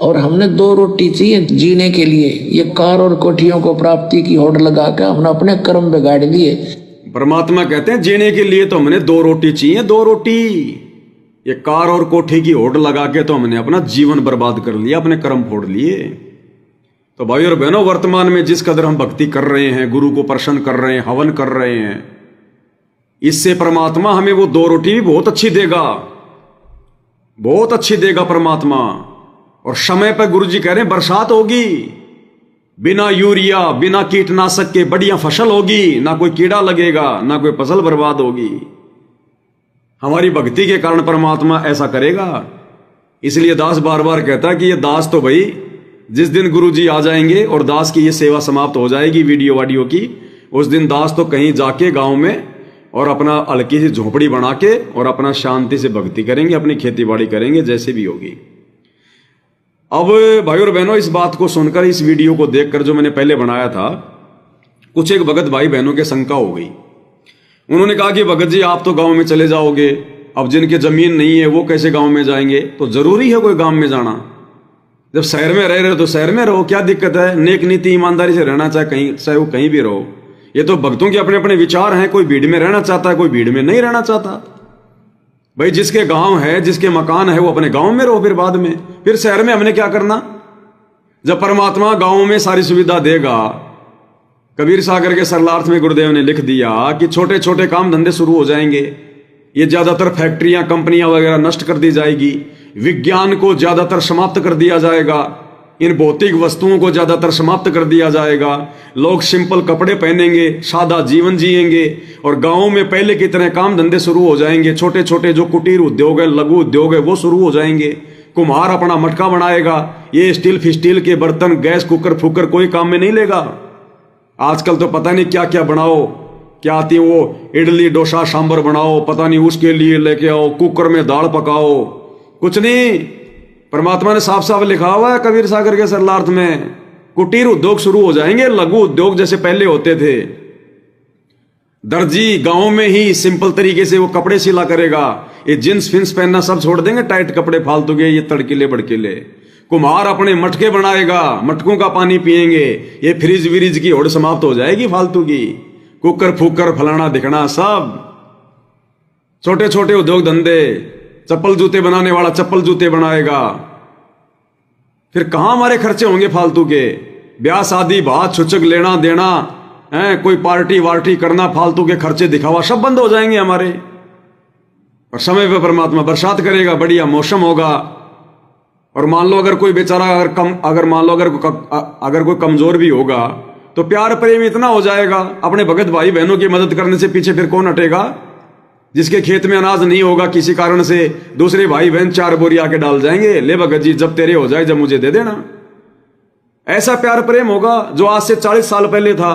और हमने 2 रोटी चाहिए जीने के लिए। ये कार और कोठियों को प्राप्ति की होड़ लगा कर हमने अपने कर्म बिगाड़ दिए। परमात्मा कहते हैं जीने के लिए तो हमने 2 रोटी चाहिए, 2 रोटी। ये कार और कोठी की होड़ लगा के तो हमने अपना जीवन बर्बाद कर लिया, अपने कर्म फोड़ लिए। तो भाई और बहनों, वर्तमान में जिस कदर हम भक्ति कर रहे हैं, गुरु को प्रसन्न कर रहे हैं, हवन कर रहे हैं, इससे परमात्मा हमें वो 2 रोटी भी बहुत अच्छी देगा, बहुत अच्छी देगा परमात्मा। और समय पर गुरु जी कह रहे हैं बरसात होगी, बिना यूरिया बिना कीटनाशक के बढ़िया फसल होगी, ना कोई कीड़ा लगेगा, ना कोई फसल बर्बाद होगी। हमारी भक्ति के कारण परमात्मा ऐसा करेगा। इसलिए दास बार बार कहता है कि ये दास तो भाई जिस दिन गुरु जी आ जाएंगे और दास की ये सेवा समाप्त हो जाएगी वीडियो वाडियो की, उस दिन दास तो कहीं जाके गांव में और अपना हल्की सी झोपड़ी बना के और अपना शांति से भक्ति करेंगे, अपनी खेती बाड़ी करेंगे, जैसे भी होगी। अब भाई और बहनों, इस बात को सुनकर, इस वीडियो को देखकर जो मैंने पहले बनाया था, कुछ एक भगत भाई बहनों के शंका हो गई। उन्होंने कहा कि भगत जी आप तो गांव में चले जाओगे, अब जिनके जमीन नहीं है वो कैसे गांव में जाएंगे? तो जरूरी है कोई गांव में जाना? जब शहर में रह रहे हो तो शहर में रहो, क्या दिक्कत है? नेक नीति ईमानदारी से रहना, चाहे वो कहीं भी रहो। ये तो भक्तों के अपने अपने विचार हैं। कोई भीड़ में रहना चाहता है, कोई भीड़ में नहीं रहना चाहता। भाई जिसके गांव है, जिसके मकान है, वो अपने गांव में रहो, फिर शहर में हमने क्या करना? जब परमात्मा गांव में सारी सुविधा देगा, कबीर सागर के सरलार्थ में गुरुदेव ने लिख दिया कि छोटे छोटे काम धंधे शुरू हो जाएंगे। ये ज्यादातर फैक्ट्रियां, कंपनियां वगैरह नष्ट कर दी जाएगी, विज्ञान को ज्यादातर समाप्त कर दिया जाएगा, इन भौतिक वस्तुओं को ज्यादातर समाप्त कर दिया जाएगा। लोग सिंपल कपड़े पहनेंगे, सादा जीवन जिएंगे, और गांवों में पहले की तरह काम धंधे शुरू हो जाएंगे। छोटे छोटे जो कुटीर उद्योग है, लघु उद्योग है, वो शुरू हो जाएंगे। कुम्हार अपना मटका बनाएगा। ये स्टील फिस्टील के बर्तन, गैस कुकर फुकर कोई काम में नहीं लेगा। आजकल तो पता नहीं क्या क्या बनाओ, क्या आती है वो इडली डोसा सांबर बनाओ, पता नहीं उसके लिए लेके आओ, कुकर में दाल पकाओ, कुछ नहीं। परमात्मा ने साफ साफ लिखा हुआ है कबीर सागर के सरलार्थ में, कुटीर उद्योग शुरू हो जाएंगे, लघु उद्योग जैसे पहले होते थे। दर्जी गांव में ही सिंपल तरीके से वो कपड़े सिला करेगा। ये जींस फिंस पहनना सब छोड़ देंगे, टाइट कपड़े फालतू के, ये तड़कीले भड़कीले। कुम्हार अपने मटके बनाएगा, मटकों का पानी पिएंगे। ये फ्रिज विरिज की होड़ समाप्त हो जाएगी फालतू की। कुकर फुकर फलाना दिखना सब। छोटे छोटे उद्योग धंधे, चप्पल जूते बनाने वाला चप्पल जूते बनाएगा। फिर कहां हमारे खर्चे होंगे फालतू के? ब्याह शादी बात छुचक लेना देना है, कोई पार्टी वार्टी करना, फालतू के खर्चे दिखावा सब बंद हो जाएंगे हमारे। और समय पर परमात्मा बरसात करेगा, बढ़िया मौसम होगा। और मान लो अगर कोई बेचारा अगर कोई कमजोर भी होगा तो प्यार प्रेम इतना हो जाएगा, अपने भगत भाई बहनों की मदद करने से पीछे फिर कौन हटेगा? जिसके खेत में अनाज नहीं होगा किसी कारण से, दूसरे भाई बहन 4 बोरी आके डाल जाएंगे, ले भगत जी जब तेरे हो जाए जब मुझे दे देना। ऐसा प्यार प्रेम होगा जो आज से 40 साल पहले था।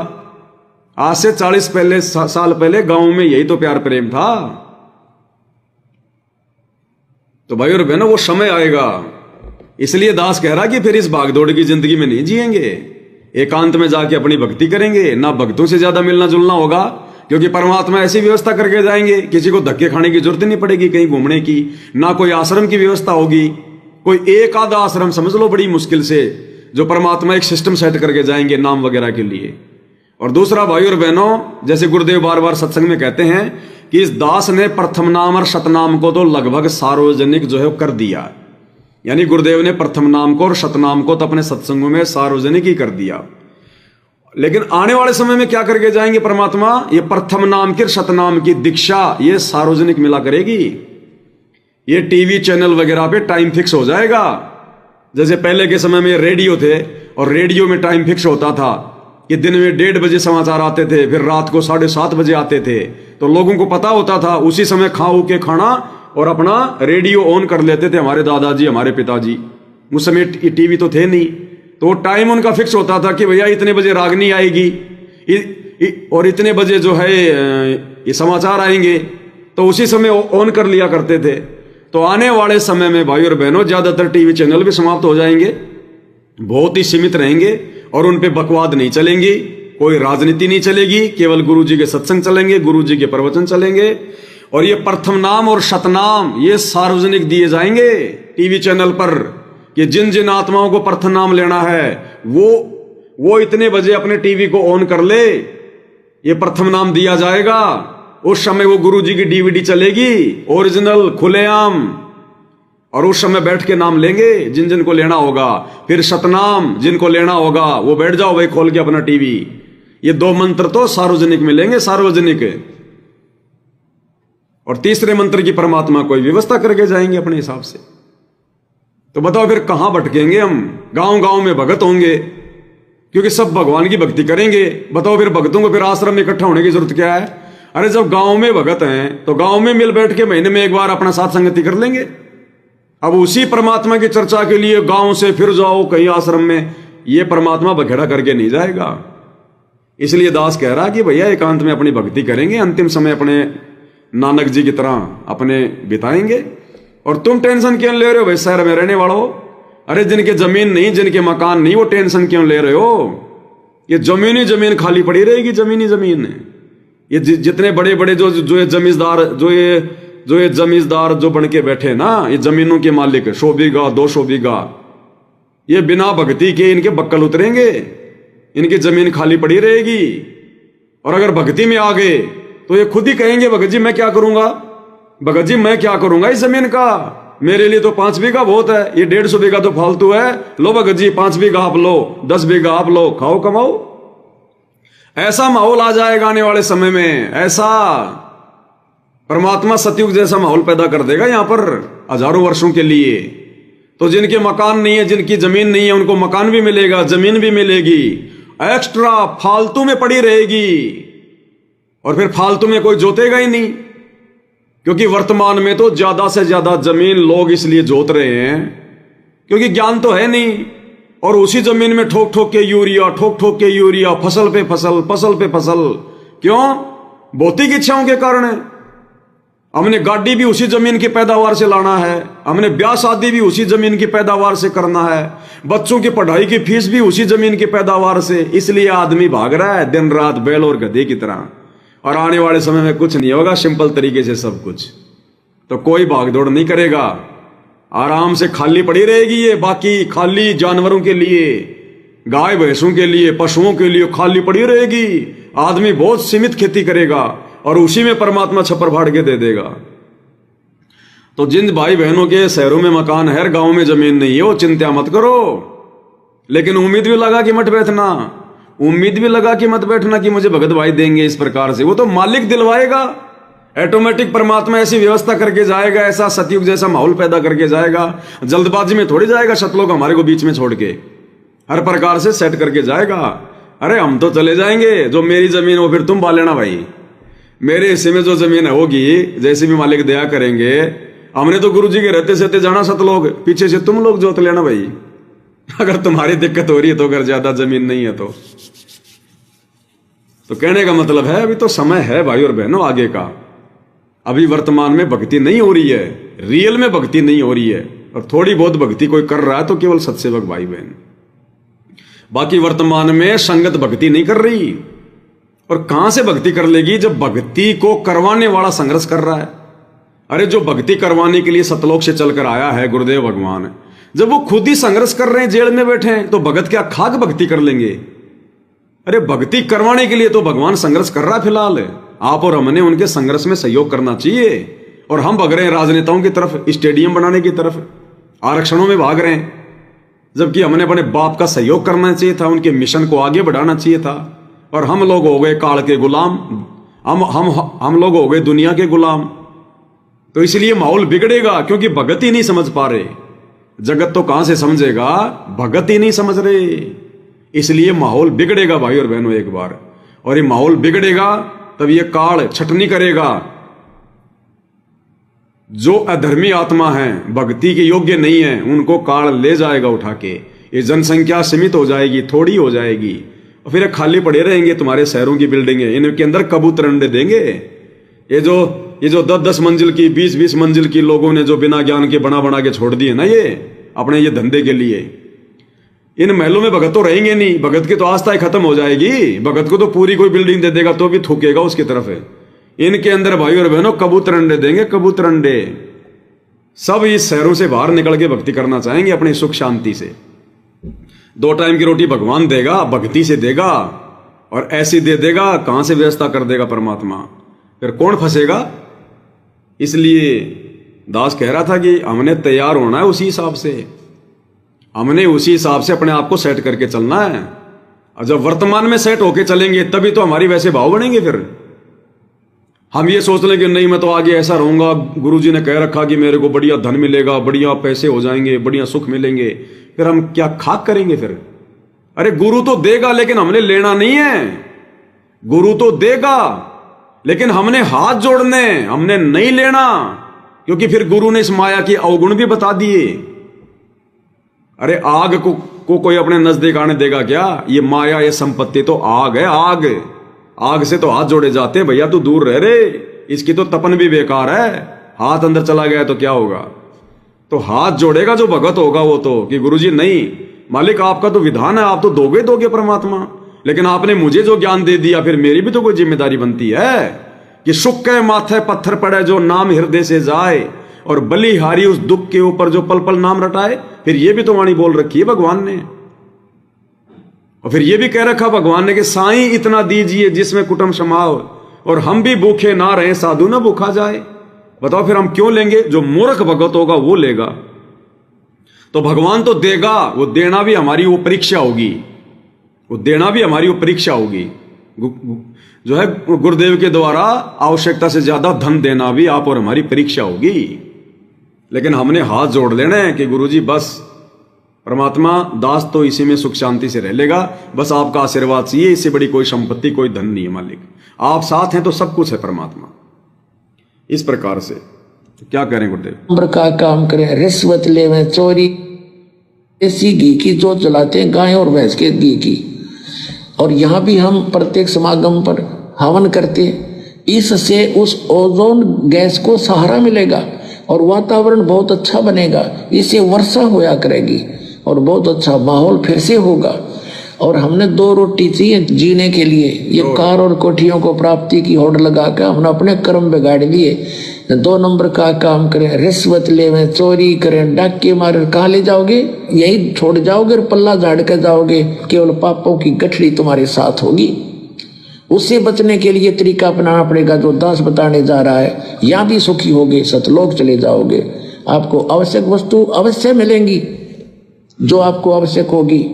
आज से 40 साल पहले गांव में यही तो प्यार प्रेम था। तो भाई और बहनों, वो समय आएगा। इसलिए दास कह रहा कि फिर इस भागदौड़ की जिंदगी में नहीं जिएंगे, एकांत में जाके अपनी भक्ति करेंगे। ना भक्तों से ज्यादा मिलना जुलना होगा, क्योंकि परमात्मा ऐसी व्यवस्था करके जाएंगे, किसी को धक्के खाने की जरूरत नहीं पड़ेगी कहीं घूमने की। ना कोई आश्रम की व्यवस्था होगी, कोई एक आधा आश्रम समझ लो बड़ी मुश्किल से, जो परमात्मा एक सिस्टम सेट करके जाएंगे नाम वगैरह के लिए। और दूसरा भाई और बहनों, जैसे गुरुदेव बार बार सत्संग में कहते हैं कि इस दास ने प्रथम नाम और शतनाम को तो लगभग सार्वजनिक जो है कर दिया। यानी गुरुदेव ने प्रथम नाम को और शतनाम को तो अपने सत्संगों में सार्वजनिक ही कर दिया। लेकिन आने वाले समय में क्या करके जाएंगे परमात्मा? ये प्रथम नाम की शतनाम की दीक्षा ये सार्वजनिक मिला करेगी। ये टीवी चैनल वगैरह पे टाइम फिक्स हो जाएगा। जैसे पहले के समय में रेडियो थे और रेडियो में टाइम फिक्स होता था कि दिन में 1:30 बजे समाचार आते थे, फिर रात को 7:30 बजे आते थे। तो लोगों को पता होता था, उसी समय खाओ के खाना और अपना रेडियो ऑन कर लेते थे हमारे दादाजी, हमारे पिताजी। उस समय टीवी तो थे नहीं, तो टाइम उनका फिक्स होता था कि भैया इतने बजे रागनी आएगी और इतने बजे जो है ये समाचार आएंगे, तो उसी समय ऑन कर लिया करते थे। तो आने वाले समय में भाई और बहनों ज्यादातर टीवी चैनल भी समाप्त हो जाएंगे, बहुत ही सीमित रहेंगे और उन पे बकवाद नहीं चलेंगी, कोई राजनीति नहीं चलेगी, केवल गुरु जी के सत्संग चलेंगे, गुरु जी के प्रवचन चलेंगे। और ये प्रथम नाम और शतनाम ये सार्वजनिक दिए जाएंगे टीवी चैनल पर कि जिन जिन आत्माओं को प्रथम नाम लेना है वो इतने बजे अपने टीवी को ऑन कर ले, ये प्रथम नाम दिया जाएगा। उस समय वो गुरु जी की डीवीडी चलेगी ओरिजिनल खुलेआम, और उस समय बैठ के नाम लेंगे जिन जिन को लेना होगा। फिर सतनाम जिनको लेना होगा वो बैठ जाओ भाई खोल के अपना टीवी। ये 2 मंत्र तो सार्वजनिक मिलेंगे, सार्वजनिक। और तीसरे मंत्र की परमात्मा कोई व्यवस्था करके जाएंगे अपने हिसाब से। तो बताओ फिर कहां भटकेंगे हम? गांव गांव में भगत होंगे क्योंकि सब भगवान की भक्ति करेंगे। बताओ फिर भक्तों को फिर आश्रम में इकट्ठा होने की जरूरत क्या है? अरे जब गांव में भगत हैं तो गांव में मिल बैठ के महीने में एक बार अपना साथ संगति कर लेंगे। अब उसी परमात्मा की चर्चा के लिए गांव से फिर जाओ कहीं आश्रम में, ये परमात्मा बखेड़ा करके नहीं जाएगा। इसलिए दास कह रहा कि भैया एकांत में अपनी भक्ति करेंगे, अंतिम समय अपने नानक जी की तरह अपने बिताएंगे। और तुम टेंशन क्यों ले रहे हो भाई शहर में रहने वालों? अरे जिनके जमीन नहीं, जिनके मकान नहीं, वो टेंशन क्यों ले रहे हो? ये जमीनी जमीन खाली पड़ी रहेगी, जमीनी जमीन। ये जितने बड़े बड़े जो ये जमींदार जो ये जमींदार जो बन के बैठे ना, ये जमीनों के मालिक, 100 बीघा 200 बीघा, ये बिना भक्ति के इनके बक्कल उतरेंगे, इनकी जमीन खाली पड़ी रहेगी। और अगर भक्ति में आ गए तो ये खुद ही कहेंगे भगत जी मैं क्या करूंगा, भगत जी मैं क्या करूंगा इस जमीन का, मेरे लिए तो 5 बीघा बहुत है, ये 150 बीघा तो फालतू है। लो भगत जी 5 बीघा आप लो, 10 बीघा आप लो, खाओ कमाओ। ऐसा माहौल आ जाएगा आने वाले समय में। ऐसा परमात्मा सतयुग जैसा माहौल पैदा कर देगा यहां पर हजारों वर्षों के लिए। तो जिनके मकान नहीं है, जिनकी जमीन नहीं है, उनको मकान भी मिलेगा, जमीन भी मिलेगी, एक्स्ट्रा फालतू में पड़ी रहेगी। और फिर फालतू में कोई जोतेगा ही नहीं, क्योंकि वर्तमान में तो ज्यादा से ज्यादा जमीन लोग इसलिए जोत रहे हैं क्योंकि ज्ञान तो है नहीं। और उसी जमीन में ठोक ठोक के यूरिया, ठोक ठोक के यूरिया, फसल पे फसल, फसल पे फसल। क्यों? भौतिक इच्छाओं के कारण है। हमने गाड़ी भी उसी जमीन की पैदावार से लाना है, हमने ब्याह शादी भी उसी जमीन की पैदावार से करना है, बच्चों की पढ़ाई की फीस भी उसी जमीन की पैदावार से। इसलिए आदमी भाग रहा है दिन रात बैल और गधे की तरह। और आने वाले समय में कुछ नहीं होगा, सिंपल तरीके से सब कुछ। तो कोई भागदौड़ नहीं करेगा, आराम से खाली पड़ी रहेगी ये। बाकी खाली जानवरों के लिए, गाय भैंसों के लिए, पशुओं के लिए खाली पड़ी रहेगी। आदमी बहुत सीमित खेती करेगा और उसी में परमात्मा छप्पर फाड़ के दे देगा। तो जिन भाई बहनों के शहरों में मकान है, गांव में जमीन नहीं है, वो चिंता मत करो। लेकिन उम्मीद भी लगा कि मत बैठना, उम्मीद भी लगा कि मत बैठना कि मुझे भगत भाई देंगे इस प्रकार से। वो तो मालिक दिलवाएगा, ऑटोमेटिक परमात्मा ऐसी व्यवस्था करके जाएगा, ऐसा सतयुग जैसा माहौल पैदा करके जाएगा। जल्दबाजी में थोड़ी जाएगा सतलोक हमारे को बीच में छोड़ के, हर प्रकार से सेट करके जाएगा। अरे हम तो चले जाएंगे, जो मेरी जमीन हो फिर तुम पा लेना भाई। मेरे हिस्से में जो जमीन होगी, जैसे भी मालिक दया करेंगे, हमने तो गुरु जी के रहते सहते जाना सतलोक, पीछे से तुम लोग जोत लेना भाई। अगर तुम्हारी दिक्कत हो रही है तो, अगर ज्यादा जमीन नहीं है तो कहने का मतलब है अभी तो समय है भाई और बहनों आगे का। अभी वर्तमान में भक्ति नहीं हो रही है, रियल में भक्ति नहीं हो रही है। और थोड़ी बहुत भक्ति कोई कर रहा है तो केवल सत्सेवक भाई बहन, बाकी वर्तमान में संगत भक्ति नहीं कर रही। और कहां से भक्ति कर लेगी जब भक्ति को करवाने वाला संघर्ष कर रहा है। अरे जो भक्ति करवाने के लिए सतलोक से चलकर आया है गुरुदेव भगवान, जब वो खुद ही संघर्ष कर रहे हैं, जेल में बैठे हैं, तो भगत क्या खाक भक्ति कर लेंगे? अरे भक्ति करवाने के लिए तो भगवान संघर्ष कर रहा है फिलहाल। आप और हमने उनके संघर्ष में सहयोग करना चाहिए। और हम भाग रहे हैं राजनेताओं की तरफ, स्टेडियम बनाने की तरफ, आरक्षणों में भाग रहे हैं, जबकि हमने अपने बाप का सहयोग करना चाहिए था, उनके मिशन को आगे बढ़ाना चाहिए था। और हम लोग हो गए काल के गुलाम, हम लोग हो गए दुनिया के गुलाम। तो इसलिए माहौल बिगड़ेगा, क्योंकि भगत ही नहीं समझ पा रहे। जगत तो कहां से समझेगा, भगत ही नहीं समझ रहे। इसलिए माहौल बिगड़ेगा भाई और बहनों एक बार। और ये माहौल बिगड़ेगा तब ये काल छटनी करेगा। जो अधर्मी आत्मा है, भक्ति के योग्य नहीं है, उनको काल ले जाएगा उठा के। ये जनसंख्या सीमित हो जाएगी, थोड़ी हो जाएगी, और फिर खाली पड़े रहेंगे तुम्हारे शहरों की बिल्डिंगें। इनके अंदर कबूतर अंडे देंगे। ये जो 10-10 मंजिल की, 20-20 मंजिल की लोगों ने जो बिना ज्ञान के बना बना के छोड़ दिए ना, ये अपने ये धंधे के लिए, इन महलों में भगत तो रहेंगे नहीं। भगत की तो आस्था ही खत्म हो जाएगी। भगत को तो पूरी कोई बिल्डिंग दे देगा तो भी थूकेगा उसकी तरफ है। इनके अंदर भाई और बहनों कबूतर अंडे देंगे, कबूतर अंडे। सब इस शहरों से बाहर निकल के भक्ति करना चाहेंगे अपनी सुख शांति से। 2 टाइम की रोटी भगवान देगा, भक्ति से देगा, और ऐसी दे देगा कहां से व्यवस्था कर देगा परमात्मा, फिर कौन फंसेगा। इसलिए दास कह रहा था कि हमने तैयार होना है उसी हिसाब से, हमने उसी हिसाब से अपने आप को सेट करके चलना है। और जब वर्तमान में सेट होके चलेंगे तभी तो हमारी वैसे भाव बनेंगे। फिर हम ये सोच लें कि नहीं मैं तो आगे ऐसा रहूंगा, गुरुजी ने कह रखा कि मेरे को बढ़िया धन मिलेगा, बढ़िया पैसे हो जाएंगे, बढ़िया सुख मिलेंगे, फिर हम क्या खाक करेंगे फिर। अरे गुरु तो देगा लेकिन हमने लेना नहीं है। गुरु तो देगा लेकिन हमने हाथ जोड़ने, हमने नहीं लेना, क्योंकि फिर गुरु ने इस माया के अवगुण भी बता दिए। अरे आग को कोई अपने नजदीक आने देगा क्या? ये माया, ये संपत्ति तो आग है, आग। आग से तो हाथ जोड़े जाते हैं, भैया तू दूर रह रे, इसकी तो तपन भी बेकार है। हाथ अंदर चला गया तो क्या होगा? तो हाथ जोड़ेगा जो भगत होगा वो तो, कि गुरुजी नहीं, मालिक आपका तो विधान है, आप तो दोगे परमात्मा, लेकिन आपने मुझे जो ज्ञान दे दिया फिर मेरी भी तो कोई जिम्मेदारी बनती है कि सुख के माथे पत्थर पड़े जो नाम हृदय से जाए, और बलिहारी उस दुख के ऊपर जो पल पल नाम रटाए। फिर ये भी तो वाणी बोल रखी है भगवान ने, और फिर ये भी कह रखा भगवान ने कि साईं इतना दीजिए जिसमें कुटुंब समाओ, और हम भी भूखे ना रहे साधु ना भूखा जाए। बताओ फिर हम क्यों लेंगे? जो मूर्ख भगत होगा वो लेगा। तो भगवान तो देगा, वो देना भी हमारी वो परीक्षा होगी, वो देना भी हमारी वो परीक्षा होगी। जो है गुरुदेव के द्वारा आवश्यकता से ज्यादा धन देना भी आप और हमारी परीक्षा होगी। लेकिन हमने हाथ जोड़ लेना है कि गुरुजी बस परमात्मा दास तो इसी में सुख शांति से रह लेगा, बस आपका आशीर्वाद चाहिए, इससे बड़ी कोई संपत्ति कोई धन नहीं है मालिक, आप साथ हैं तो सब कुछ है परमात्मा। इस प्रकार से तो क्या करें गुरुदेव? नंबर का काम करें, रिश्वत ले में, चोरी, देसी घी की जो चलाते हैं गाय और भैंस के घी की। और यहाँ भी हम प्रत्येक समागम पर हवन करते हैं, इससे उस ओजोन गैस को सहारा मिलेगा और वातावरण बहुत अच्छा बनेगा, इससे वर्षा होया करेगी और बहुत अच्छा माहौल फिर से होगा। और हमने 2 रोटी चाहिए जीने के लिए, ये कार और कोठियों को प्राप्ति की होड़ लगा कर हमने अपने कर्म बिगाड़ लिए। 2 नंबर का काम करें, रिश्वत ले में, चोरी करें, डाके मारे, कहाँ ले जाओगे? यही छोड़ जाओगे और पल्ला झाड़ कर जाओगे, केवल पापों की गठरी तुम्हारे साथ होगी। उससे बचने के लिए तरीका अपनाना पड़ेगा जो दास बताने जा रहा है। यहाँ भी सुखी होगे, सतलोक चले जाओगे, आपको आवश्यक वस्तु अवश्य मिलेंगी जो आपको आवश्यक होगी।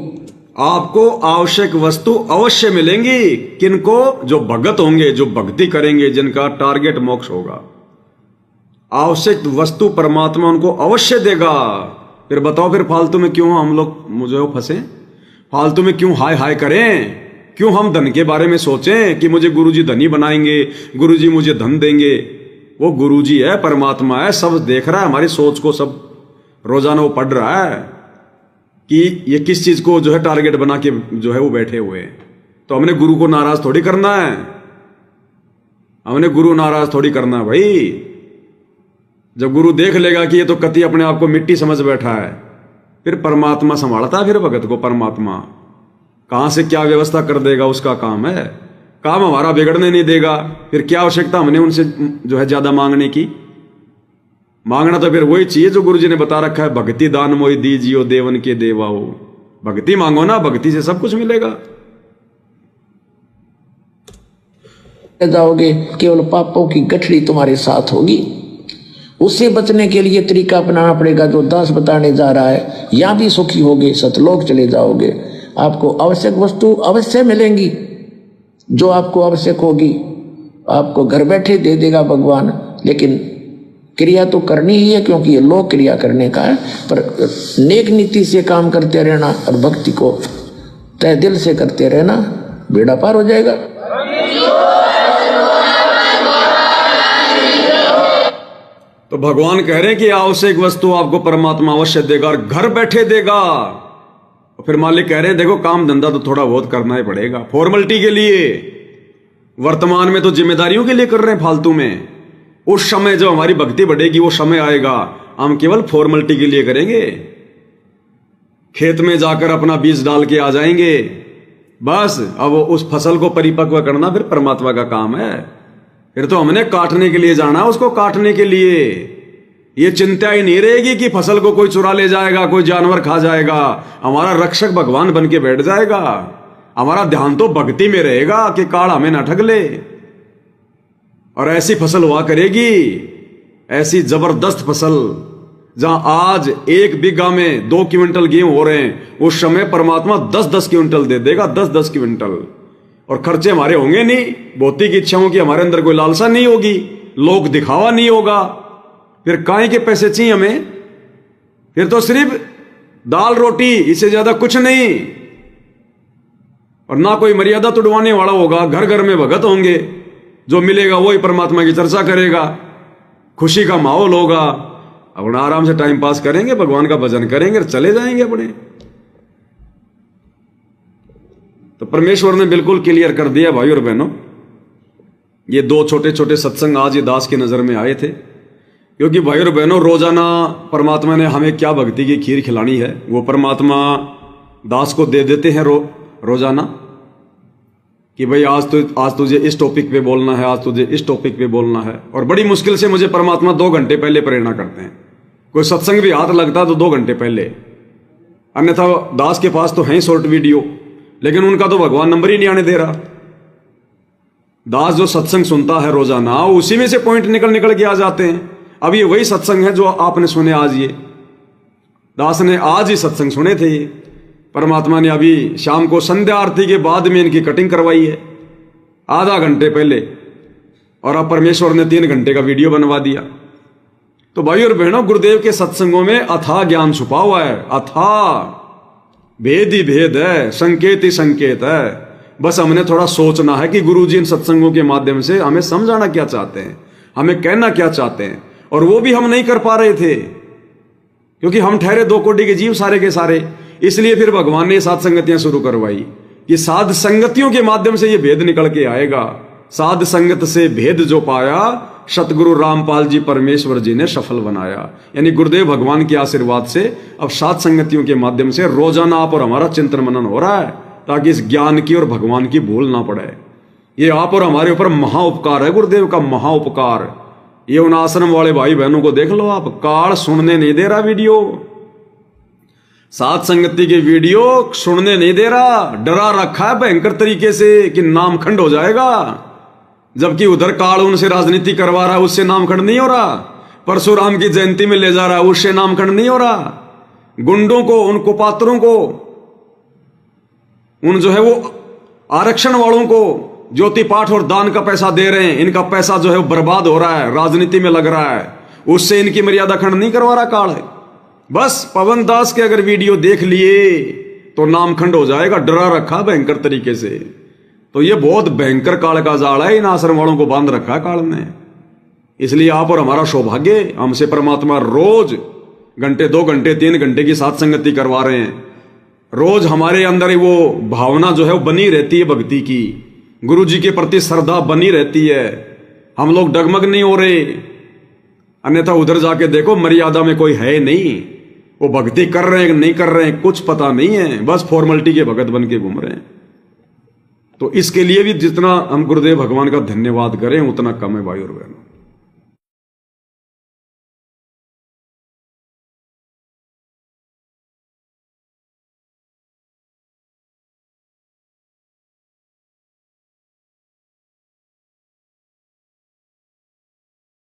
आपको आवश्यक वस्तु अवश्य मिलेंगी, किनको? जो भगत होंगे, जो भक्ति करेंगे, जिनका टारगेट मोक्ष होगा। आवश्यक वस्तु परमात्मा उनको अवश्य देगा। फिर बताओ फिर फालतू में क्यों हम लोग मुझे फंसे? फालतू में क्यों हाय हाय करें? क्यों हम धन के बारे में सोचें कि मुझे गुरुजी धनी बनाएंगे, गुरुजी मुझे धन देंगे? वो गुरुजी है, परमात्मा है, सब देख रहा है हमारी सोच को, सब रोजाना वो पढ़ रहा है कि ये किस चीज को जो है टारगेट बना के जो है वो बैठे हुए हैं। तो हमने गुरु को नाराज थोड़ी करना है, हमने गुरु नाराज थोड़ी करना है भाई। जब गुरु देख लेगा कि ये तो कति अपने आप को मिट्टी समझ बैठा है, फिर परमात्मा संभालता है फिर भगत को। परमात्मा कहां से क्या व्यवस्था कर देगा उसका काम है, काम हमारा बिगड़ने नहीं देगा। फिर क्या आवश्यकता हमने उनसे जो है ज्यादा मांगने की? मांगना तो फिर वही चाहिए जो गुरुजी ने बता रखा है, भक्ति दान मोहि दीजियो देवन के देवा हो। भक्ति मांगो ना, भक्ति से सब कुछ मिलेगा। जाओगे, केवल पापों की गठरी तुम्हारे साथ होगी। उससे बचने के लिए तरीका अपनाना पड़ेगा जो दास बताने जा रहा है। यहाँ भी सुखी होगे, सतलोक चले जाओगे, आपको आवश्यक वस्तु अवश्य मिलेंगी जो आपको आवश्यक होगी। आपको घर बैठे दे देगा भगवान, लेकिन क्रिया तो करनी ही है, क्योंकि ये लोक क्रिया करने का है। पर नेक नीति से काम करते रहना और भक्ति को तय दिल से करते रहना, बेड़ा पार हो जाएगा। तो भगवान कह रहे हैं कि आवश्यक वस्तु आपको परमात्मा अवश्य देगा और घर बैठे देगा। और फिर मालिक कह रहे हैं देखो काम धंधा तो थोड़ा बहुत करना ही पड़ेगा, फॉर्मेलिटी के लिए। वर्तमान में तो जिम्मेदारियों के लिए कर रहे हैं फालतू में। उस समय जब हमारी भक्ति बढ़ेगी वो समय आएगा, हम केवल फॉर्मेलिटी के लिए करेंगे। खेत में जाकर अपना बीज डाल के आ जाएंगे, बस। अब उस फसल को परिपक्व करना फिर परमात्मा का काम है। फिर तो हमने काटने के लिए जाना है, उसको काटने के लिए। ये चिंता ही नहीं रहेगी कि फसल को कोई चुरा ले जाएगा, कोई जानवर खा जाएगा। हमारा रक्षक भगवान बन के बैठ जाएगा। हमारा ध्यान तो भक्ति में रहेगा कि काल हमें ना ठग ले। और ऐसी फसल हुआ करेगी, ऐसी जबरदस्त फसल, जहां आज 1 बीघा में 2 क्विंटल गेहूं हो रहे हैं, उस समय परमात्मा 10-10 क्विंटल दे देगा, 10-10 क्विंटल। और खर्चे हमारे होंगे नहीं, भौतिक इच्छाओं की हमारे अंदर कोई लालसा नहीं होगी, लोक दिखावा नहीं होगा। फिर काहे के पैसे चाहिए हमें? फिर तो सिर्फ दाल रोटी, इससे ज्यादा कुछ नहीं। और ना कोई मर्यादा तुड़वाने वाला होगा, घर घर में भगत होंगे, जो मिलेगा वही परमात्मा की चर्चा करेगा, खुशी का माहौल होगा। अपना आराम से टाइम पास करेंगे, भगवान का भजन करेंगे और चले जाएंगे अपने। तो परमेश्वर ने बिल्कुल क्लियर कर दिया भाई और बहनों। ये 2 छोटे छोटे सत्संग आज ये दास की नजर में आए थे, क्योंकि भाई और बहनों रोजाना परमात्मा ने हमें क्या भक्ति की खीर खिलानी है, वो परमात्मा दास को दे देते हैं रोजाना कि भाई आज तुझे इस टॉपिक पे बोलना है, आज तुझे इस टॉपिक पे बोलना है। और बड़ी मुश्किल से मुझे परमात्मा 2 घंटे पहले प्रेरणा करते हैं। कोई सत्संग भी हाथ लगता तो 2 घंटे पहले, अन्यथा दास के पास तो है शॉर्ट वीडियो, लेकिन उनका तो भगवान नंबर ही नहीं आने दे रहा। दास जो सत्संग सुनता है रोजाना, उसी में से पॉइंट निकल के आ जाते हैं। अब ये वही सत्संग है जो आपने सुने आज। ये दास ने आज ही सत्संग सुने थे। ये परमात्मा ने अभी शाम को संध्या आरती के बाद में इनकी कटिंग करवाई है, आधा घंटे पहले, और अब परमेश्वर ने 3 घंटे का वीडियो बनवा दिया। तो भाई और बहनों, गुरुदेव के सत्संगों में अथाह ज्ञान छुपा हुआ है, अथाह भेद ही भेद है, संकेत ही संकेत है। बस हमने थोड़ा सोचना है कि गुरुजी इन सत्संगों के माध्यम से हमें समझाना क्या चाहते हैं, हमें कहना क्या चाहते हैं। और वो भी हम नहीं कर पा रहे थे, क्योंकि हम ठहरे 2 कोटि के जीव सारे के सारे। इसलिए फिर भगवान ने साध संगतियां शुरू करवाई कि साध संगतियों के माध्यम से ये भेद निकल के आएगा। साध संगत से भेद जो पाया, सतगुरु रामपाल जी परमेश्वर जी ने सफल बनाया। यानी गुरुदेव भगवान के आशीर्वाद से अब साध संगतियों के माध्यम से रोजाना आप और हमारा चिंतन मनन हो रहा है, ताकि इस ज्ञान की और भगवान की भूल ना पड़े। ये आप और हमारे ऊपर महाउपकार है, गुरुदेव का महाउपकार। ये उन आश्रम वाले भाई बहनों को देख लो आप, काल सुनने नहीं दे रहा वीडियो, साध संगति के वीडियो सुनने नहीं दे रहा, डरा रखा है भयंकर तरीके से कि नाम खंड हो जाएगा। जबकि उधर काल उनसे राजनीति करवा रहा है, उससे नामखंड नहीं हो रहा। परशुराम की जयंती में ले जा रहा है, उससे नामखंड नहीं हो रहा। गुंडों को, उन कुपात्रों को, उन जो है वो आरक्षण वालों को ज्योति पाठ और दान का पैसा दे रहे हैं, इनका पैसा जो है वो बर्बाद हो रहा है, राजनीति में लग रहा है, उससे इनकी मर्यादा खंड नहीं करवा रहा काल है। बस पवन दास के अगर वीडियो देख लिए तो नामखंड हो जाएगा, डरा रखा भयंकर तरीके से। तो ये बहुत भयंकर काल का जाल है, इन आश्रम वालों को बांध रखा है काल ने। इसलिए आप और हमारा सौभाग्य, हमसे परमात्मा रोज घंटे 2 घंटे 3 घंटे की साथ संगति करवा रहे हैं। रोज हमारे अंदर वो भावना जो है वो बनी रहती है भक्ति की, गुरु जी के प्रति श्रद्धा बनी रहती है। हम लोग डगमग नहीं हो रहे, अन्यथा उधर जाके देखो मर्यादा में कोई है नहीं, वो भक्ति कर रहे हैं नहीं कर रहे हैं कुछ पता नहीं है, बस फॉर्मेलिटी के भगत बन के घूम रहे हैं। तो इसके लिए भी जितना हम गुरुदेव भगवान का धन्यवाद करें उतना कम है भाई और बहनों।